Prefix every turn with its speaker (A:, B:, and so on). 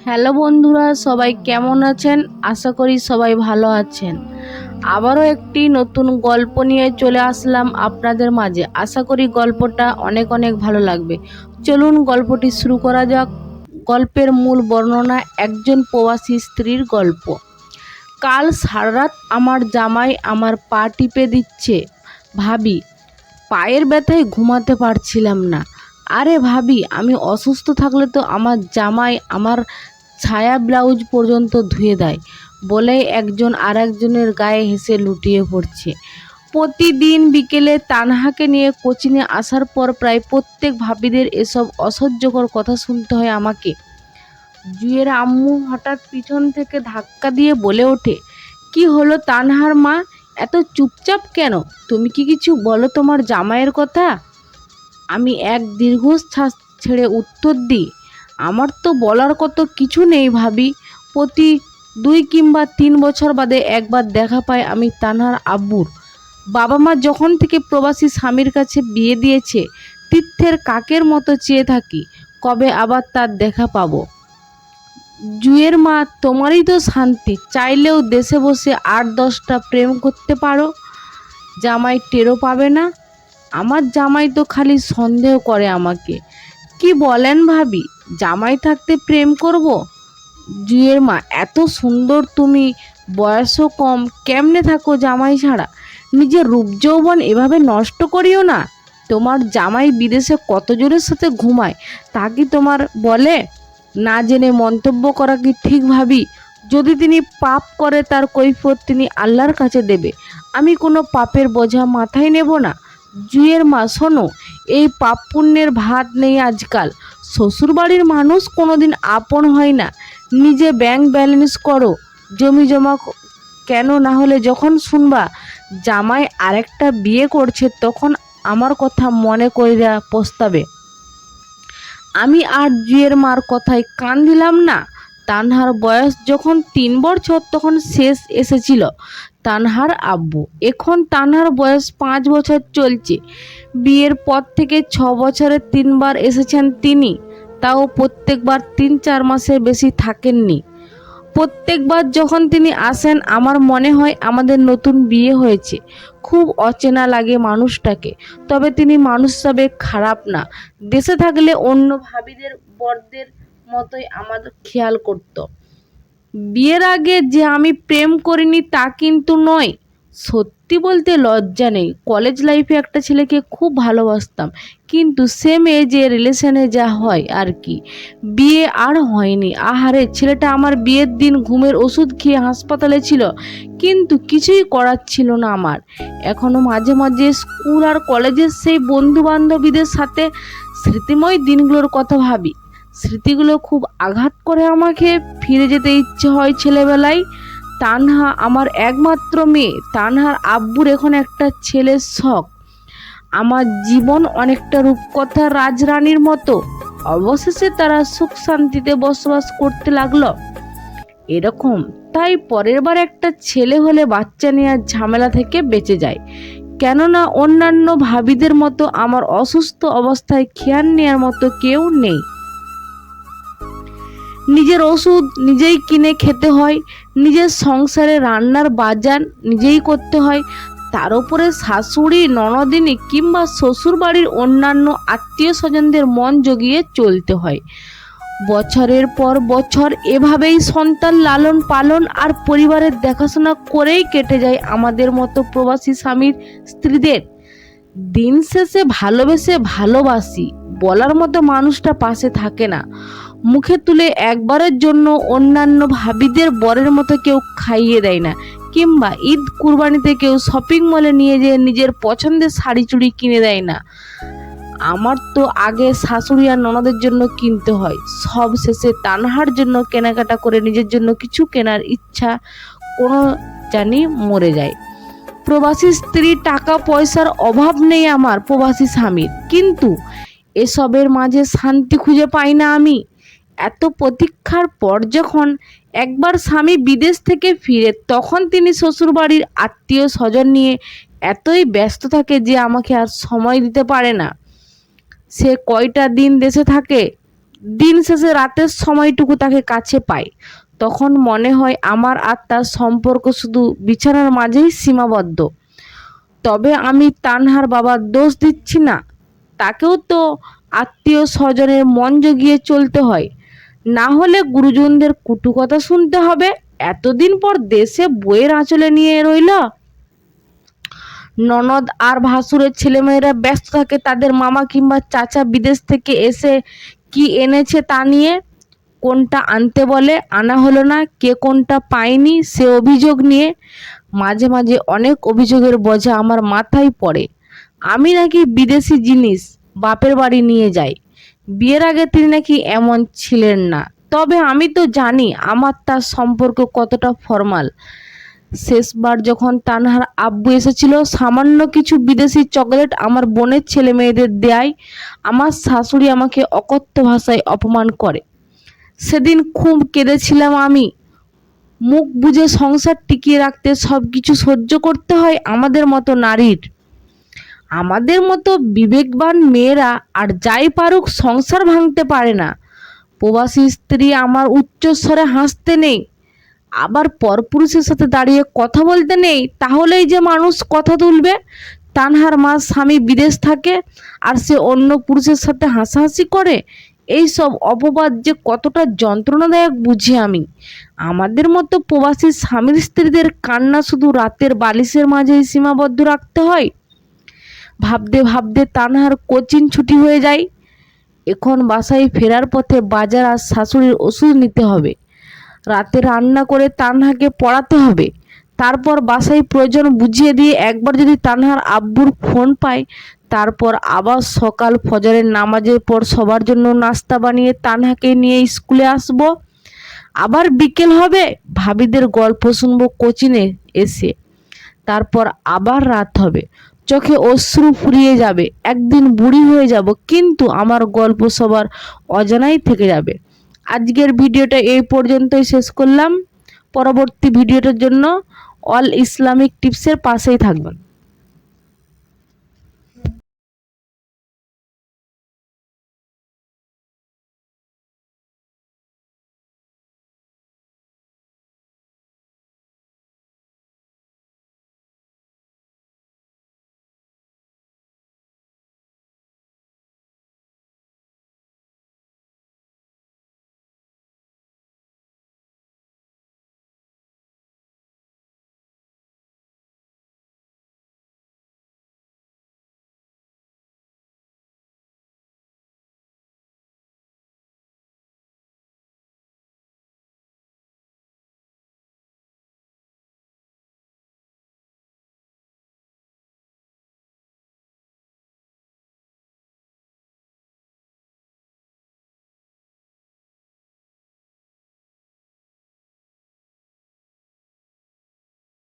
A: Hello বন্ধুরা, সবাই কেমন আছেন? আশা করি সবাই ভালো আছেন। আবারও একটি নতুন গল্প নিয়ে চলে আসলাম আপনাদের মাঝে। আশা করি গল্পটা অনেক অনেক ভালো লাগবে। চলুন গল্পটি শুরু করা যাক। গল্পের মূল বর্ণনা একজন প্রবাসী স্ত্রীর গল্প। কাল সারারাত আমার জামাই আমার পা টিপে দিচ্ছে। ভাবি, পায়ের ব্যথায় ঘুমাতে পারছিলাম না। আরে ভাবি, আমি অসুস্থ থাকলে তো আমার জামাই আমার ছায়া ব্লাউজ পর্যন্ত ধুয়ে দেয় বলেই একজন আর একজনের গায়ে হেসে লুটিয়ে পড়ছে। প্রতিদিন বিকেলে তানহাকে নিয়ে কোচিংয়ে আসার পর প্রায় প্রত্যেক ভাবিদের এসব অসহ্যকর কথা শুনতে হয় আমাকে। জুয়ের আম্মু হঠাৎ পিছন থেকে ধাক্কা দিয়ে বলে ওঠে, কি হলো তানহার মা, এত চুপচাপ কেন? তুমি কি কিছু বলো তোমার জামাইয়ের কথা। আমি এক দীর্ঘশ্বাস ছেড়ে উত্তর দিই, আমার তো বলার কত কিছু নেই ভাবি। প্রতি 2 কিংবা 3 বছর বাদে একবার দেখা পাই আমি তানহার আব্বুর। বাবা মা যখন থেকে প্রবাসী স্বামীর কাছে বিয়ে দিয়েছে, তীর্থের কাকের মতো চেয়ে থাকি কবে আবার তার দেখা পাবো। জুয়ের মা, তোমারই তো শান্তি, চাইলেও দেশে বসে 8-10টা প্রেম করতে পারো, জামাই টেরও পাবে না। আমার জামাই তো খালি সন্দেহ করে আমাকে। কি বলেন ভাবি, জামাই থাকতে প্রেম করব? জুয়ের মা, এত সুন্দর তুমি, বয়সও কম, কেমনে থাকো জামাই ছাড়া? নিজের রূপ যৌবন এভাবে নষ্ট করিও না। তোমার জামাই বিদেশে কতজনের সাথে ঘুমায় তা কি তোমার বলে? না জেনে মন্তব্য করা কি ঠিক ভাবি? যদি তিনি পাপ করে তার কৈফিয়ত তিনি আল্লাহর কাছে দেবে। আমি কোনো পাপের বোঝা মাথায় নেব না। জুয়ের মা, শোনো, এই পাপ পুণ্যের ভাত নেই আজকাল। শ্বশুরবাড়ির মানুষ কোনোদিন আপন হয় না। নিজে ব্যাংক ব্যালেন্স করো, জমি জমা কেন, না হলে যখন শুনবা জামাই আরেকটা বিয়ে করছে তখন আমার কথা মনে করিয়া পস্তাবে। আমি আর জুয়ের মার কথায় কান দিলাম না। তানহার বয়স যখন 3 বছর তখন শেষ এসেছিল তানহার আব্বু। এখন তানহার বয়স 5 বছর চলছে। বিয়ের পর থেকে 6 বছরে 3 বার এসেছেন তিনি, তাও প্রত্যেকবার 3-4 মাসের বেশি থাকেননি। প্রত্যেকবার যখন তিনি আসেন আমার মনে হয় আমাদের নতুন বিয়ে হয়েছে। খুব অচেনা লাগে মানুষটাকে, তবে তিনি মানুষ হিসাবে খারাপ না। দেশে থাকলে অন্য ভাবিদের বরদের মতোই আমাদের খেয়াল করত। বিয়ের আগে যে আমি প্রেম করিনি তা কিন্তু নয়। সত্যি বলতে লজ্জা নেই, কলেজ লাইফে একটা ছেলেকে খুব ভালোবাসতাম, কিন্তু সেম এজে রিলেশনে যা হয় আর কি, বিয়ে আর হয়নি। আহারে, ছেলেটা আমার বিয়ের দিন ঘুমের ওষুধ খেয়ে হাসপাতালে ছিল, কিন্তু কিছুই করার ছিল না আমার। এখনো মাঝে মাঝে স্কুল আর কলেজের সেই বন্ধু বান্ধবীদের সাথে স্মৃতিময় দিনগুলোর কথা ভাবি। স্মৃতিগুলো খুব আঘাত করে আমাকে। ফিরে যেতে ইচ্ছে হয় ছেলেবেলায়। তানহা আমার একমাত্র মেয়ে। তানহার আব্বুর এখন একটা ছেলের শখ। আমার জীবন অনেকটা রূপকথার রাজরানীর মতো। অবশেষে তারা সুখ শান্তিতে বসবাস করতে লাগলো এরকম। তাই পরের বার একটা ছেলে হলে বাচ্চা নেওয়ার ঝামেলা থেকে বেঁচে যায়। কেননা অন্যান্য ভাবিদের মতো আমার অসুস্থ অবস্থায় খেয়াল নেওয়ার মতো কেউ নেই। নিজের ওষুধ নিজেই কিনে খেতে হয়, নিজের সংসারে রান্নার বাজার নিজেই করতে হয়, তার উপরে শাশুড়ি, ননদিনী কিংবা শ্বশুর বাড়ির অন্যান্য আত্মীয় স্বজনদের মন জগিয়ে চলতে হয়। বছরের পর বছর এভাবেই সন্তান লালন পালন আর পরিবারের দেখাশোনা করেই কেটে যায় আমাদের মতো প্রবাসী স্বামীর স্ত্রীদের। দিন শেষে ভালোবাসি বলার মতো মানুষটা পাশে থাকে না। মুখে তুলে একবারের জন্য অন্যান্য ভাবিদের বরের মতো কেউ খাইয়ে দেয় না, কিংবা ঈদ কুরবানিতে কেউ শপিং মলে নিয়ে যেয়ে নিজের পছন্দের শাড়ি চুড়ি কিনে দেয় না। আমার তো আগে শাশুড়ি আর ননদের জন্য কিনতে হয়, সব শেষে তানহার জন্য কেনাকাটা করে নিজের জন্য কিছু কেনার ইচ্ছা কোনো জানি মরে যায়। প্রবাসী স্ত্রী, টাকা পয়সার অভাব নেই আমার প্রবাসী স্বামীর, কিন্তু এসবের মাঝে শান্তি খুঁজে পাই না আমি। এত প্রতীক্ষার পর যখন একবার স্বামী বিদেশ থেকে ফিরে, তখন তিনি শ্বশুরবাড়ির আত্মীয় স্বজন নিয়ে এতই ব্যস্ত থাকে যে আমাকে আর সময় দিতে পারে না। সে কয়টা দিন দেশে থাকে দিন শেষে রাতের সময়টুকু তাকে কাছে পাই, তখন মনে হয় আমার আর তার সম্পর্ক শুধু বিছানার মাঝেই সীমাবদ্ধ। তবে আমি তানহার বাবার দোষ দিচ্ছি না, তাকেও তো আত্মীয় স্বজনের মন জগিয়ে চলতে হয়, না হলে গুরুজনদের কটু কথা শুনতে হবে। এতদিন পর দেশে বইয়ের আঁচলে নিয়ে রইল। ননদ আর ভাসুরের ছেলেমেয়েরা ব্যস্ত থাকে তাদের মামা কিংবা চাচা বিদেশ থেকে এসে কি এনেছে তা নিয়ে। কোনটা আনতে বলে আনা হলো না, কে কোনটা পায়নি সে অভিযোগ নিয়ে। মাঝে মাঝে অনেক অভিযোগের বোঝা আমার মাথায় পড়ে। আমি নাকি বিদেশি জিনিস বাপের বাড়ি নিয়ে যাই, বিয়ের আগে তিনি নাকি এমন ছিলেন না। তবে আমি তো জানি আমার তার সম্পর্ক কতটা ফর্মাল। শেষবার যখন তানহার আব্বু এসেছিল, সামান্য কিছু বিদেশি চকলেট আমার বোনের ছেলে মেয়েদের দেয়, আমার শাশুড়ি আমাকে অকথ্য ভাষায় অপমান করে। সেদিন খুব কেঁদেছিলাম আমি। মুখ বুজে সংসার টিকিয়ে রাখতে সব কিছু সহ্য করতে হয় আমাদের মতো নারীর। আমাদের মতো বিবেকবান মেয়েরা আর যাই পারুক সংসার ভাঙতে পারে না। প্রবাসী স্ত্রী আমার উচ্চস্বরে হাসতে নেই, আবার পরপুরুষের সাথে দাঁড়িয়ে কথা বলতে নেই, তাহলেই যে মানুষ কথা তুলবে। তানহার মা স্বামী বিদেশ থাকে আর সে অন্য পুরুষের সাথে হাসাহাসি করে, এই সব অপবাদ যে কতটা যন্ত্রণাদায়ক বুঝি আমি। আমাদের মতো প্রবাসী স্বামীর স্ত্রীদের কান্না শুধু রাতের বালিশের মাঝেই সীমাবদ্ধ রাখতে হয়। ভাবতে ভাবতে তানহার কোচিং ছুটি হয়ে যায়। এখন বাসায় ফেরার পথে বাজার আর শাশুড়ির ওষুধ নিতে হবে, রাতে রান্না করে তানহাকে পড়াতে হবে, তারপর বাসায় প্রয়োজন বুঝিয়ে দিয়ে একবার যদি তানহার আব্বুর ফোন পাই, তারপর আবার সকাল ফজরের নামাজের পর সবার জন্য নাস্তা বানিয়ে তানহাকে নিয়ে স্কুলে আসব। আবার বিকেল হবে, ভাবিদের গল্প শুনবো কোচিংয়ে এসে, তারপর আবার রাত হবে, চোখে অশ্রু ফুরিয়ে যাবে, একদিন বুড়ি হয়ে যাব, কিন্তু আমার গল্প সবার অজানাই থেকে যাবে। আজকের ভিডিওটা এই পর্যন্তই শেষ করলাম। পরবর্তী ভিডিওটার জন্য অল ইসলামিক টিপসের পাশেই থাকবেন।